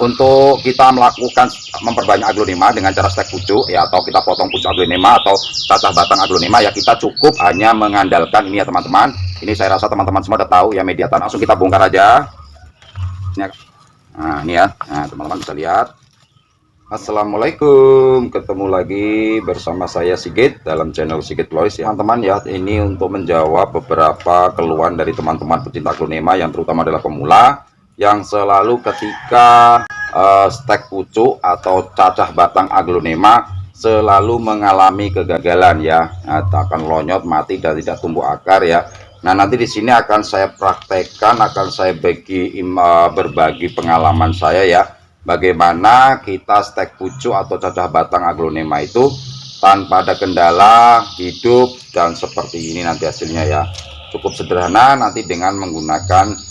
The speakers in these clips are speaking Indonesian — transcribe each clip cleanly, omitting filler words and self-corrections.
Untuk kita melakukan memperbanyak aglonema dengan cara stek pucuk ya, atau kita potong pucuk aglonema atau cacah batang aglonema ya, kita cukup hanya mengandalkan ini ya teman-teman. Ini saya rasa teman-teman semua udah tahu ya media tanam. Langsung kita bongkar aja. Nah ini ya, nah teman-teman bisa lihat. Assalamualaikum, ketemu lagi bersama saya Sigit dalam channel Sigit Florist ya teman-teman ya. Ini untuk menjawab beberapa keluhan dari teman-teman pecinta aglonema yang terutama adalah pemula, yang selalu ketika stek pucuk atau cacah batang aglonema selalu mengalami kegagalan ya, akan lonyot, mati dan tidak tumbuh akar ya. Nah nanti di sini akan saya praktekkan, akan saya berbagi pengalaman saya ya, bagaimana kita stek pucuk atau cacah batang aglonema itu tanpa ada kendala, hidup dan seperti ini nanti hasilnya ya. Cukup sederhana nanti dengan menggunakan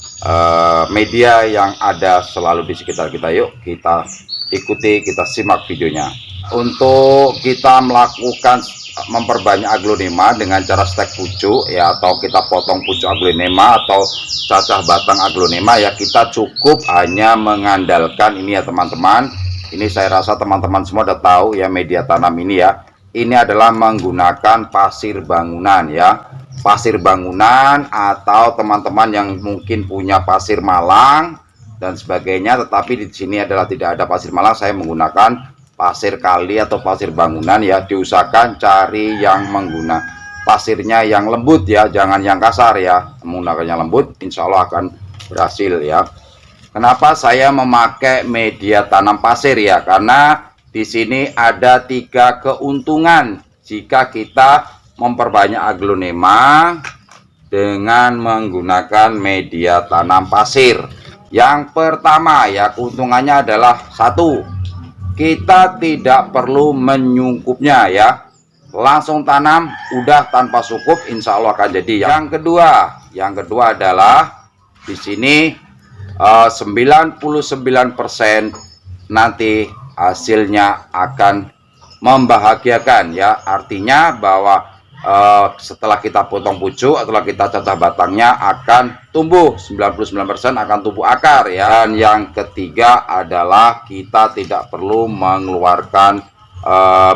media yang ada selalu di sekitar kita. Yuk kita ikuti, kita simak videonya. Untuk kita melakukan memperbanyak aglonema dengan cara stek pucuk ya, atau kita potong pucuk aglonema atau cacah batang aglonema ya, kita cukup hanya mengandalkan ini ya teman-teman. Ini saya rasa teman-teman semua udah tahu ya media tanam ini ya. Ini adalah menggunakan pasir bangunan ya, pasir bangunan, atau teman-teman yang mungkin punya pasir malang dan sebagainya, tetapi di sini adalah tidak ada pasir malang, saya menggunakan pasir kali atau pasir bangunan ya. Diusahakan cari yang menggunakan pasirnya yang lembut ya, jangan yang kasar ya. Menggunakannya lembut insya Allah akan berhasil ya. Kenapa saya memakai media tanam pasir ya, karena di sini ada 3 keuntungan jika kita memperbanyak aglonema dengan menggunakan media tanam pasir. Yang pertama ya, keuntungannya adalah 1, kita tidak perlu menyungkupnya ya, langsung tanam udah tanpa sukup, insya Allah akan jadi. Yang kedua adalah di sini 99% nanti hasilnya akan membahagiakan ya. Artinya bahwa setelah kita potong pucuk, setelah kita cacah batangnya akan tumbuh, 99% akan tumbuh akar ya. Dan yang ketiga adalah kita tidak perlu mengeluarkan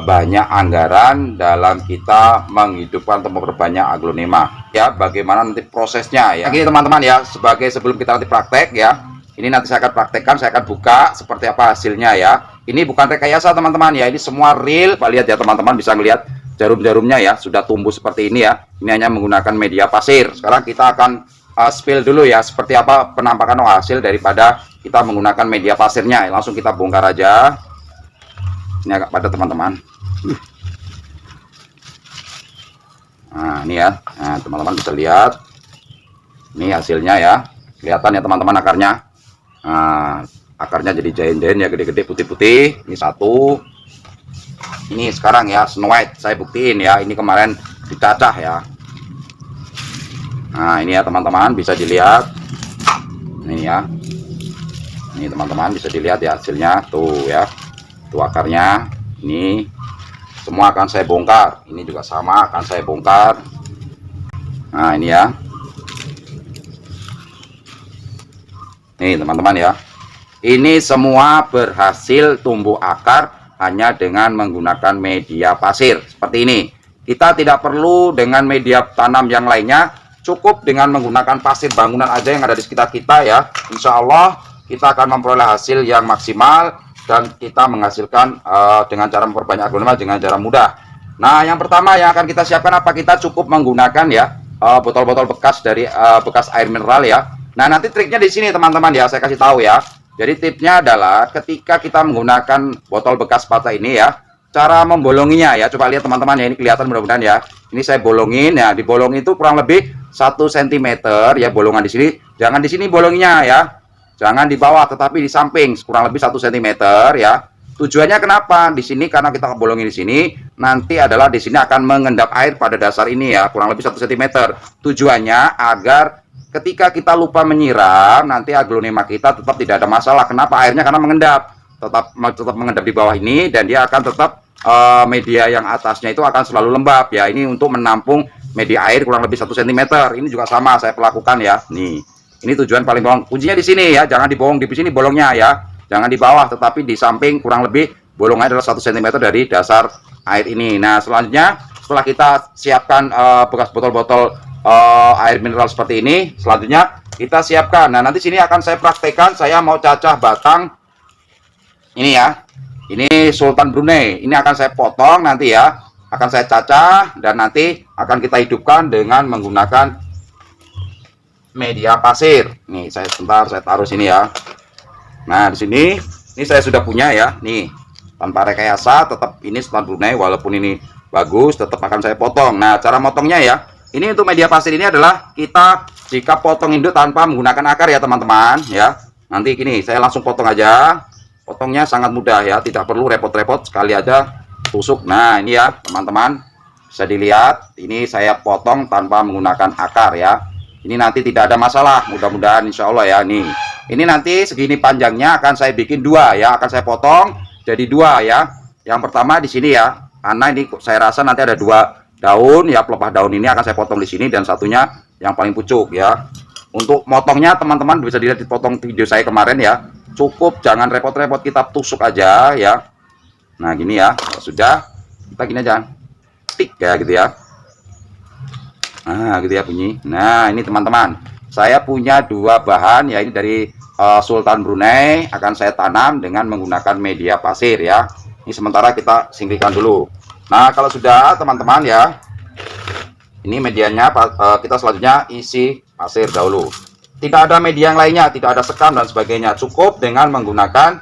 banyak anggaran dalam kita menghidupkan atau memperbanyak aglonema ya. Bagaimana nanti prosesnya ya, ini teman-teman ya, sebelum kita nanti praktek ya, ini nanti saya akan praktekkan, saya akan buka seperti apa hasilnya ya. Ini bukan rekayasa teman-teman ya, ini semua real. Pak lihat ya teman-teman, bisa ngelihat jarum-jarumnya ya, sudah tumbuh seperti ini ya. Ini hanya menggunakan media pasir. Sekarang kita akan spill dulu ya, seperti apa penampakan hasil daripada kita menggunakan media pasirnya. Langsung kita bongkar aja. Ini agak padat teman-teman. Nah ini ya, nah teman-teman bisa lihat. Ini hasilnya ya, kelihatan ya teman-teman akarnya. Nah, akarnya jadi giant ya, gede-gede putih-putih. Ini 1. Ini sekarang ya Snow White, saya buktiin ya, ini kemarin dicacah ya. Nah ini ya teman-teman, bisa dilihat. Ini ya, ini teman-teman bisa dilihat ya hasilnya tuh ya, tuh akarnya. Ini semua akan saya bongkar, ini juga sama akan saya bongkar. Nah ini ya, nih teman-teman ya, ini semua berhasil tumbuh akar hanya dengan menggunakan media pasir seperti ini. Kita tidak perlu dengan media tanam yang lainnya, cukup dengan menggunakan pasir bangunan aja yang ada di sekitar kita ya. Insya Allah kita akan memperoleh hasil yang maksimal dan kita menghasilkan dengan cara memperbanyak aglonema dengan cara mudah. Nah yang pertama yang akan kita siapkan apa, kita cukup menggunakan ya botol-botol bekas dari bekas air mineral ya. Nah nanti triknya di sini teman-teman ya, saya kasih tahu ya. Jadi tipnya adalah ketika kita menggunakan botol bekas patah ini ya, cara membolonginya ya, coba lihat teman-teman ya, ini kelihatan mudah-mudahan ya. Ini saya bolongin ya, dibolong itu kurang lebih 1 cm ya, bolongan di sini. Jangan di sini bolongnya ya, jangan di bawah tetapi di samping, kurang lebih 1 cm ya. Tujuannya kenapa? Di sini karena kita bolongin di sini, nanti adalah di sini akan mengendap air pada dasar ini ya, kurang lebih 1 cm. Tujuannya agar ketika kita lupa menyiram, nanti aglonema kita tetap tidak ada masalah. Kenapa? Airnya karena mengendap, tetap mengendap di bawah ini, dan dia akan tetap media yang atasnya itu akan selalu lembab ya. Ini untuk menampung media air kurang lebih 1 cm. Ini juga sama saya lakukan ya. Nih, ini tujuan paling bawah. Kuncinya di sini ya, jangan dibohong di sini bolongnya ya. jangan di bawah, tetapi di samping kurang lebih bolongnya adalah 1 cm dari dasar air ini. Nah, selanjutnya setelah kita siapkan bekas botol-botol air mineral seperti ini, selanjutnya kita siapkan. Nah, nanti sini akan saya praktekkan, saya mau cacah batang ini ya. Ini Sultan Brunei. Ini akan saya potong nanti ya. Akan saya cacah dan nanti akan kita hidupkan dengan menggunakan media pasir. Nih, saya sebentar saya taruh sini ya. Nah, di sini ini saya sudah punya ya. Nih, tanpa rekayasa tetap ini Sultan Brunei, walaupun ini bagus tetap akan saya potong. Nah, cara motongnya ya. Ini untuk media pasir ini adalah kita jika potong induk tanpa menggunakan akar ya teman-teman ya. Nanti gini, saya langsung potong aja. Potongnya sangat mudah ya, tidak perlu repot-repot, sekali aja tusuk. Nah, ini ya teman-teman, bisa dilihat ini saya potong tanpa menggunakan akar ya. Ini nanti tidak ada masalah, mudah-mudahan insya Allah ya. Nih, ini nanti segini panjangnya akan saya bikin dua ya, akan saya potong jadi dua ya. Yang pertama di sini ya, karena ini saya rasa nanti ada 2 daun ya, pelepah daun ini akan saya potong di sini, dan satunya yang paling pucuk ya. Untuk motongnya teman-teman bisa dilihat di potong video saya kemarin ya, cukup jangan repot-repot, kita tusuk aja ya. Nah, gini ya, sudah kita gini aja, tik ya gitu ya. Nah, gitu ya bunyi. Nah, ini teman-teman, saya punya 2 bahan ya, ini dari Sultan Brunei, akan saya tanam dengan menggunakan media pasir ya. Ini sementara kita singkirkan dulu. Nah, kalau sudah teman-teman ya, ini medianya kita selanjutnya isi pasir dahulu. Tidak ada media yang lainnya, tidak ada sekam dan sebagainya, cukup dengan menggunakan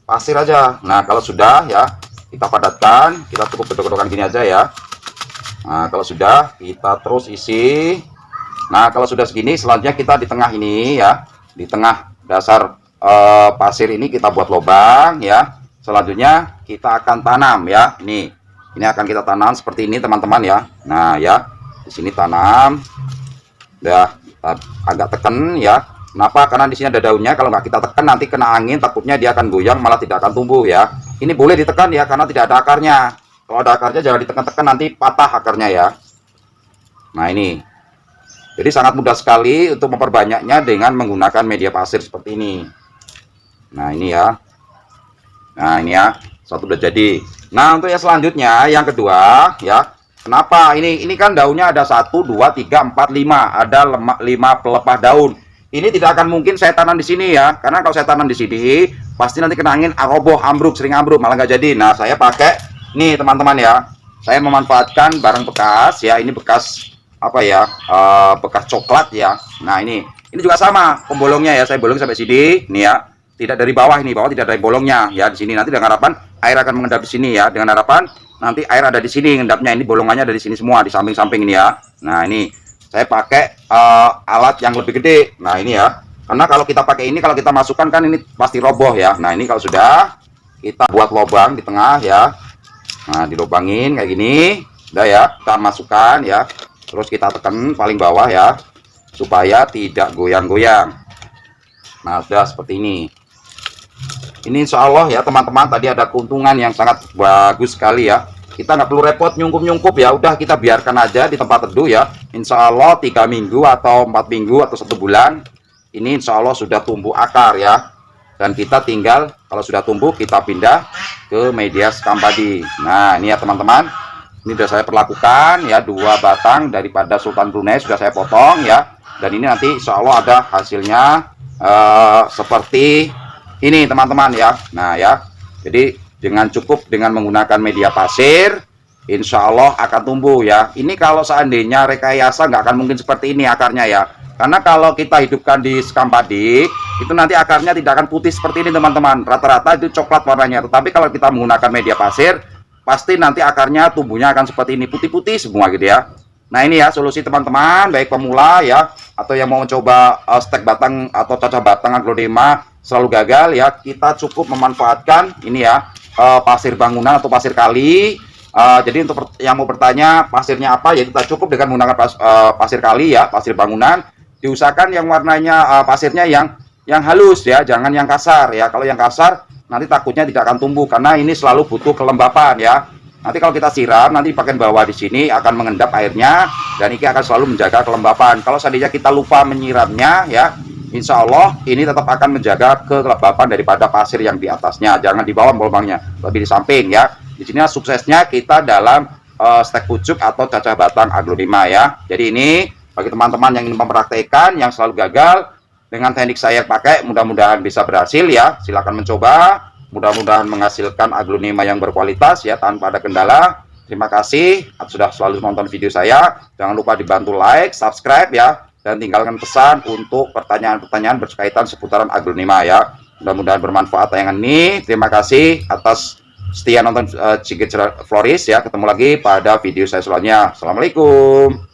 pasir aja. Nah, kalau sudah ya, kita padatkan, kita cukup gedok-gedokan gini aja ya. Nah, kalau sudah kita terus isi. Nah, kalau sudah segini, selanjutnya kita di tengah ini ya, di tengah dasar pasir ini kita buat lubang ya. Selanjutnya kita akan tanam ya. Ini akan kita tanam seperti ini teman-teman ya. Nah ya, di sini tanam. Udah agak tekan ya. Kenapa? Karena di sini ada daunnya. Kalau nggak kita tekan nanti kena angin, takutnya dia akan goyang, malah tidak akan tumbuh ya. Ini boleh ditekan ya, karena tidak ada akarnya. Kalau ada akarnya jangan ditekan-tekan, nanti patah akarnya ya. Nah, ini jadi sangat mudah sekali untuk memperbanyaknya dengan menggunakan media pasir seperti ini. Nah, ini ya. Nah, ini ya, satu udah jadi. Nah, untuk yang selanjutnya, yang kedua ya. Kenapa? Ini kan daunnya ada 1, 2, 3, 4, 5. Ada 5 pelepah daun. Ini tidak akan mungkin saya tanam di sini ya, karena kalau saya tanam di sini pasti nanti kena angin, roboh, ambruk, sering ambruk, malah nggak jadi. Nah, saya pakai nih teman-teman ya, saya memanfaatkan barang bekas ya. Ini bekas apa ya, bekas coklat ya. Nah, ini juga sama pembolongnya ya, saya bolong sampai sini nih ya, tidak dari bawah, ini bawah tidak ada bolongnya ya. Di sini nanti dengan harapan air akan mengendap di sini ya, dengan harapan nanti air ada di sini mengendapnya. Ini bolongannya ada di sini semua, di samping-samping ini ya. Nah, ini saya pakai alat yang lebih gede. Nah, ini ya, karena kalau kita pakai ini, kalau kita masukkan kan ini pasti roboh ya. Nah, ini kalau sudah kita buat lubang di tengah ya. Nah, dilubangin kayak gini udah ya, kita masukkan ya, terus kita tekan paling bawah ya, supaya tidak goyang-goyang. Nah, sudah seperti ini. Ini insya Allah ya teman-teman, tadi ada keuntungan yang sangat bagus sekali ya. Kita nggak perlu repot nyungkup-nyungkup ya, udah kita biarkan aja di tempat teduh ya. Insya Allah 3 minggu atau 4 minggu atau 1 bulan ini insya Allah sudah tumbuh akar ya. Dan kita tinggal kalau sudah tumbuh kita pindah ke media sekam padi. Nah, ini ya teman-teman, ini sudah saya perlakukan ya, 2 batang daripada Sultan Brunei sudah saya potong ya. Dan ini nanti insya Allah ada hasilnya seperti ini teman-teman ya. Nah ya, jadi cukup dengan menggunakan media pasir, insya Allah akan tumbuh ya. Ini kalau seandainya rekayasa nggak akan mungkin seperti ini akarnya ya. Karena kalau kita hidupkan di sekam padi, itu nanti akarnya tidak akan putih seperti ini teman-teman. Rata-rata itu coklat warnanya. Tetapi kalau kita menggunakan media pasir, pasti nanti akarnya tumbuhnya akan seperti ini, putih-putih semua gitu ya. Nah, ini ya solusi teman-teman, baik pemula ya, atau yang mau mencoba stek batang atau cacah batang aglonema selalu gagal ya. Kita cukup memanfaatkan ini ya, pasir bangunan atau pasir kali. Jadi untuk yang mau bertanya pasirnya apa ya, kita cukup dengan menggunakan pasir kali ya, pasir bangunan. Diusahakan yang warnanya pasirnya yang halus ya, jangan yang kasar ya. Kalau yang kasar nanti takutnya tidak akan tumbuh, karena ini selalu butuh kelembapan ya. Nanti kalau kita siram, nanti bagian bawah di sini akan mengendap airnya, dan ini akan selalu menjaga kelembapan. Kalau seandainya kita lupa menyiramnya ya, insya Allah ini tetap akan menjaga kelembapan daripada pasir yang di atasnya. Jangan di bawah lubangnya, lebih di samping ya. Di sini suksesnya kita dalam stek pucuk atau cacah batang aglonema ya. Jadi ini bagi teman-teman yang ingin mempraktekkan, yang selalu gagal dengan teknik saya pakai, mudah-mudahan bisa berhasil ya. Silakan mencoba, mudah-mudahan menghasilkan aglonema yang berkualitas ya tanpa ada kendala. Terima kasih sudah selalu nonton video saya. Jangan lupa dibantu like, subscribe ya, dan tinggalkan pesan untuk pertanyaan-pertanyaan berkaitan seputaran aglonema ya. Mudah-mudahan bermanfaat tayangan ini. Terima kasih atas setia nonton Sigit Floris ya. Ketemu lagi pada video saya selanjutnya. Assalamualaikum.